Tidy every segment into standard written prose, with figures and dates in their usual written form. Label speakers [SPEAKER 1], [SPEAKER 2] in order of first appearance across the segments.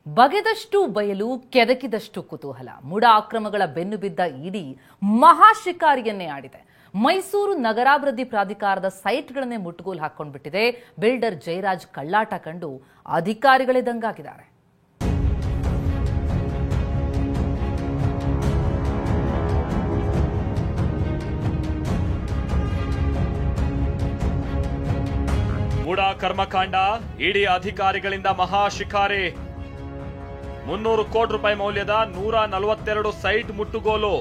[SPEAKER 1] ಬಗೆದಷ್ಟು ಬಯಲು ಕೆದಕಿದಷ್ಟು ಕುತೂಹಲ. ಮೂಡ ಅಕ್ರಮಗಳ ಬೆನ್ನು ಬಿದ್ದ ಇಡಿ ಮಹಾ ಶಿಕಾರಿಯನ್ನೇ ಆಡಿದೆ. ಮೈಸೂರು ನಗರಾಭಿವೃದ್ಧಿ ಪ್ರಾಧಿಕಾರದ ಸೈಟ್ಗಳನ್ನೇ ಮುಟ್ಟುಗೋಲು ಹಾಕೊಂಡ್ಬಿಟ್ಟಿದೆ. ಬಿಲ್ಡರ್ ಜಯರಾಜ್ ಕಳ್ಳಾಟ ಕಂಡು ಅಧಿಕಾರಿಗಳೇ ದಂಗಾಗಿದ್ದಾರೆ.
[SPEAKER 2] ಮೂಡ ಕರ್ಮಕಾಂಡ, ಇಡಿ ಅಧಿಕಾರಿಗಳಿಂದ ಮಹಾ ಶಿಕಾರಿ. 300 ಕೋಟಿ ರೂಪಾಯಿ ಮೌಲ್ಯದ 142 ಸೈಟ್ ಮುಟ್ಟುಗೋಲು.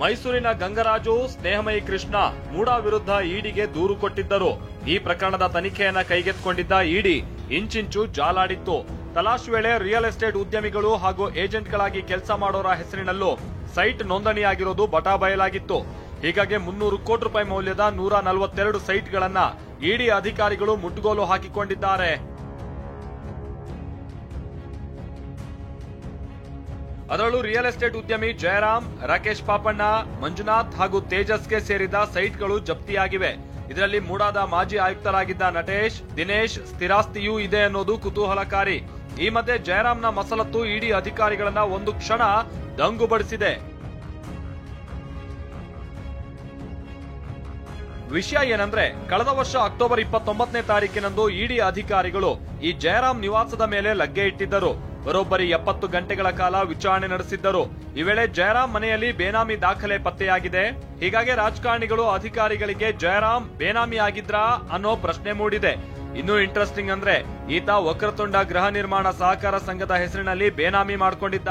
[SPEAKER 2] ಮೈಸೂರಿನ ಗಂಗರಾಜು, ಸ್ನೇಹಮಯಿ ಕೃಷ್ಣ ಮೂಡ ವಿರುದ್ಧ ಇಡಿಗೆ ದೂರು ಕೊಟ್ಟಿದ್ದರು. ಈ ಪ್ರಕರಣದ ತನಿಖೆಯನ್ನ ಕೈಗೆತ್ತಿಕೊಂಡಿದ್ದ ಇಡಿ ಇಂಚಿಂಚು ಜಾಲಾಡಿತ್ತು. ತಲಾಶ್ ವೇಳೆ ರಿಯಲ್ ಎಸ್ಟೇಟ್ ಉದ್ಯಮಿಗಳು ಹಾಗೂ ಏಜೆಂಟ್ಗಳಾಗಿ ಕೆಲಸ ಮಾಡೋರ ಹೆಸರಿನಲ್ಲೂ ಸೈಟ್ ನೋಂದಣಿಯಾಗಿರೋದು ಬಟಾಬಯಲಾಗಿತ್ತು. ಹೀಗಾಗಿ 300 ಕೋಟಿ ರೂಪಾಯಿ ಮೌಲ್ಯದ 142 ಸೈಟ್ಗಳನ್ನ ಇಡಿ ಅಧಿಕಾರಿಗಳು ಮುಟ್ಟುಗೋಲು ಹಾಕಿಕೊಂಡಿದ್ದಾರೆ. ಅದರಲ್ಲೂ ರಿಯಲ್ ಎಸ್ಟೇಟ್ ಉದ್ಯಮಿ ಜಯರಾಮ್, ರಾಕೇಶ್ ಪಾಪಣ್ಣ, ಮಂಜುನಾಥ್ ಹಾಗೂ ತೇಜಸ್ಗೆ ಸೇರಿದ ಸೈಟ್ಗಳು ಜಪ್ತಿಯಾಗಿವೆ. ಇದರಲ್ಲಿ ಮೂಡಾದ ಮಾಜಿ ಆಯುಕ್ತರಾಗಿದ್ದ ನಟೇಶ್, ದಿನೇಶ್ ಸ್ಥಿರಾಸ್ತಿಯೂ ಇದೆ ಅನ್ನೋದು ಕುತೂಹಲಕಾರಿ. ಈ ಮಧ್ಯೆ ಜಯರಾಮ್ನ ಮಸಲತ್ತು ಇಡಿ ಅಧಿಕಾರಿಗಳನ್ನ ಒಂದು ಕ್ಷಣ ದಂಗುಬಡಿಸಿದೆ. ವಿಷಯ ಏನಂದ್ರೆ, ಕಳೆದ ವರ್ಷ ಅಕ್ಟೋಬರ್ 29ನೇ ತಾರೀಕಿನಂದು ಇಡಿ ಅಧಿಕಾರಿಗಳು ಈ ಜಯರಾಮ್ ನಿವಾಸದ ಮೇಲೆ ಲಗ್ಗೆ ಇಟ್ಟಿದ್ದರು. ಬರೋಬ್ಬರಿ 70 ಗಂಟೆಗಳ ಕಾಲ ವಿಚಾರಣೆ ನಡೆಸಿದ್ದರು. ಈ ವೇಳೆ ಜಯರಾಮ್ ಮನೆಯಲ್ಲಿ ಬೇನಾಮಿ ದಾಖಲೆ ಪತ್ತೆಯಾಗಿದೆ. ಹೀಗಾಗಿ ರಾಜಕಾರಣಿಗಳು ಅಧಿಕಾರಿಗಳಿಗೆ ಜಯರಾಮ್ ಬೇನಾಮಿ ಆಗಿದ್ರಾ ಅನ್ನೋ ಪ್ರಶ್ನೆ ಮೂಡಿದೆ. ಇನ್ನೂ ಇಂಟ್ರೆಸ್ಟಿಂಗ್ ಅಂದ್ರೆ, ಈತ ವಕ್ರತುಂಡ ಗೃಹ ನಿರ್ಮಾಣ ಸಹಕಾರ ಸಂಘದ ಹೆಸರಿನಲ್ಲಿ ಬೇನಾಮಿ ಮಾಡ್ಕೊಂಡಿದ್ದ.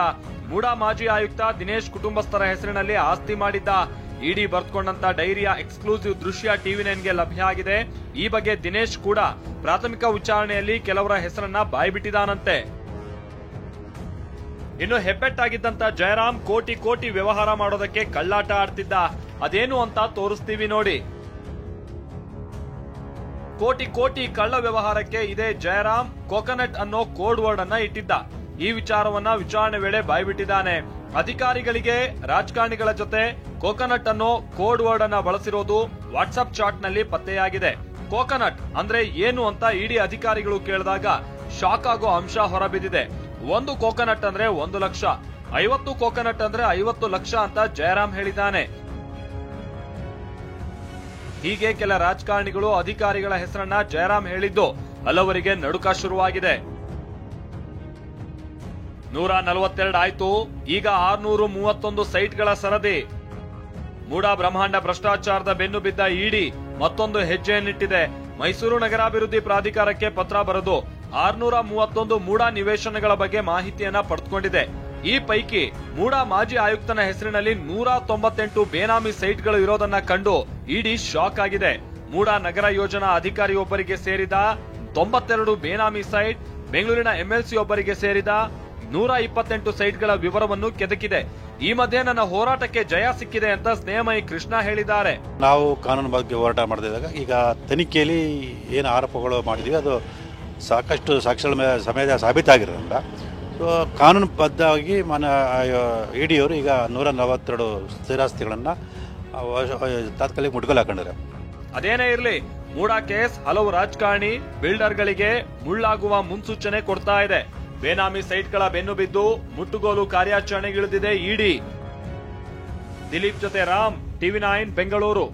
[SPEAKER 2] ಮೂಡ ಮಾಜಿ ಆಯುಕ್ತ ದಿನೇಶ್ ಕುಟುಂಬಸ್ಥರ ಹೆಸರಿನಲ್ಲಿ ಆಸ್ತಿ ಮಾಡಿದ್ದ. ಇಡಿ ಬರೆದುಕೊಂಡಂತ ಡೈರಿಯ ಎಕ್ಸ್ಕ್ಲೂಸಿವ್ ದೃಶ್ಯ ಟಿವಿ9ಗೆ ಲಭ್ಯ ಆಗಿದೆ. ಈ ಬಗ್ಗೆ ದಿನೇಶ್ ಕೂಡ ಪ್ರಾಥಮಿಕ ವಿಚಾರಣೆಯಲ್ಲಿ ಕೆಲವರ ಹೆಸರನ್ನ ಬಾಯ್ಬಿಟ್ಟಿದಾನಂತೆ. ಇನ್ನು ಹೆಬ್ಬೆಟ್ಟಾಗಿದ್ದಂತ ಜಯರಾಮ್ ಕೋಟಿ ಕೋಟಿ ವ್ಯವಹಾರ ಮಾಡೋದಕ್ಕೆ ಕಳ್ಳಾಟ ಆಡ್ತಿದ್ದ. ಅದೇನು ಅಂತ ತೋರಿಸ್ತೀವಿ ನೋಡಿ. ಕೋಟಿ ಕೋಟಿ ಕಳ್ಳ ವ್ಯವಹಾರಕ್ಕೆ ಇದೇ ಜಯರಾಮ್ ಕೋಕೋನಟ್ ಅನ್ನೋ ಕೋಡ್ ವರ್ಡ್ ಅನ್ನ ಇಟ್ಟಿದ್ದ. ಈ ವಿಚಾರವನ್ನ ವಿಚಾರಣೆ ವೇಳೆ ಬಾಯ್ಬಿಟ್ಟಿದ್ದಾನೆ. ಅಧಿಕಾರಿಗಳಿಗೆ ರಾಜಕಾರಣಿಗಳ ಜೊತೆ ಕೋಕೋನಟ್ ಅನ್ನೋ ಕೋಡ್ ವರ್ಡ್ ಅನ್ನ ಬಳಸಿರೋದು ವಾಟ್ಸ್ಆಪ್ ಚಾಟ್ ನಲ್ಲಿ ಪತ್ತೆಯಾಗಿದೆ. ಕೋಕೋನಟ್ ಅಂದ್ರೆ ಏನು ಅಂತ ಇಡಿ ಅಧಿಕಾರಿಗಳು ಕೇಳಿದಾಗ ಶಾಕ್ ಆಗೋ ಅಂಶ ಹೊರಬಿದ್ದಿದೆ. 1 ಕೋಕೋನಟ್ ಅಂದ್ರೆ 1 ಲಕ್ಷ, 50 ಕೋಕೋನಟ್ ಅಂದ್ರೆ 50 ಲಕ್ಷ ಅಂತ ಜಯರಾಮ್ ಹೇಳಿದ್ದಾನೆ. ಹೀಗೆ ಕೆಲ ರಾಜಕಾರಣಿಗಳು ಅಧಿಕಾರಿಗಳ ಹೆಸರನ್ನ ಜಯರಾಮ್ ಹೇಳಿದ್ದು ಹಲವರಿಗೆ ನಡುಕ ಶುರುವಾಗಿದೆ. 142 ಆಯ್ತು, ಈಗ 631 ಸೈಟ್ಗಳ ಸರದಿ. ಮೂಡ ಬ್ರಹ್ಮಾಂಡ ಭ್ರಷ್ಟಾಚಾರದ ಬೆನ್ನು ಬಿದ್ದ ಇಡಿ ಮತ್ತೊಂದು ಹೆಜ್ಜೆಯನ್ನಿಟ್ಟಿದೆ. ಮೈಸೂರು ನಗರಾಭಿವೃದ್ಧಿ ಪ್ರಾಧಿಕಾರಕ್ಕೆ ಪತ್ರ ಬರೆದು 631 ಮೂಡ ನಿವೇಶನಗಳ ಬಗ್ಗೆ ಮಾಹಿತಿಯನ್ನ ಪಡೆದುಕೊಂಡಿದೆ. ಈ ಪೈಕಿ ಮೂಡ ಮಾಜಿ ಆಯುಕ್ತನ ಹೆಸರಿನಲ್ಲಿ 198 ಬೇನಾಮಿ ಸೈಟ್ಗಳು ಇರೋದನ್ನ ಕಂಡು ಇಡಿ ಶಾಕ್ ಆಗಿದೆ. ಮೂಡ ನಗರ ಯೋಜನಾ ಅಧಿಕಾರಿಯೊಬ್ಬರಿಗೆ ಸೇರಿದ 92 ಬೇನಾಮಿ ಸೈಟ್, ಬೆಂಗಳೂರಿನ ಎಂಎಲ್ಸಿ ಒಬ್ಬರಿಗೆ ಸೇರಿದ 128 ಸೈಟ್ಗಳ ವಿವರವನ್ನು ಕೆದಕಿದೆ. ಈ ಮಧ್ಯೆ ನನ್ನ ಹೋರಾಟಕ್ಕೆ ಜಯ ಸಿಕ್ಕಿದೆ ಅಂತ ಸ್ನೇಹಮಯಿ ಕೃಷ್ಣ ಹೇಳಿದ್ದಾರೆ.
[SPEAKER 3] ನಾವು ಕಾನೂನು ಬಗ್ಗೆ ಹೋರಾಟ ಮಾಡ್ತಿದ್ದಾಗ ಈಗ ತನಿಖೆಯಲ್ಲಿ ಏನು ಆರೋಪಗಳು ಮಾಡಿದ್ವಿ ಅದು ಸಾಕಷ್ಟು ಸಾಕ್ಷ್ಯಗಳ ಸಮೇತ ಸಾಬೀತಾಗಿರೋದ್ರಿಂದ ಸೊ ಕಾನೂನುಬದ್ಧವಾಗಿ ಇಡಿಯವರು ಈಗ 142 ಸ್ಥಿರಾಸ್ತಿಗಳನ್ನು ತಾತ್ಕಾಲಿಕ ಮುಟ್ಟುಗೋಲು ಹಾಕೊಂಡಿದ್ದಾರೆ.
[SPEAKER 2] ಅದೇನೇ ಇರಲಿ, ಮೂಡ ಕೇಸ್ ಹಲವು ರಾಜಕಾರಣಿ ಬಿಲ್ಡರ್ಗಳಿಗೆ ಮುಳ್ಳಾಗುವ ಮುನ್ಸೂಚನೆ ಕೊಡ್ತಾ ಇದೆ. ಬೇನಾಮಿ ಸೈಟ್ಗಳ ಬೆನ್ನು ಬಿದ್ದು ಮುಟ್ಟುಗೋಲು ಕಾರ್ಯಾಚರಣೆಗಿಳಿದಿದೆ ಇಡಿ. ದಿಲೀಪ್ ಜೊತೆ ರಾಮ್, ಟಿವಿ9 ಬೆಂಗಳೂರು.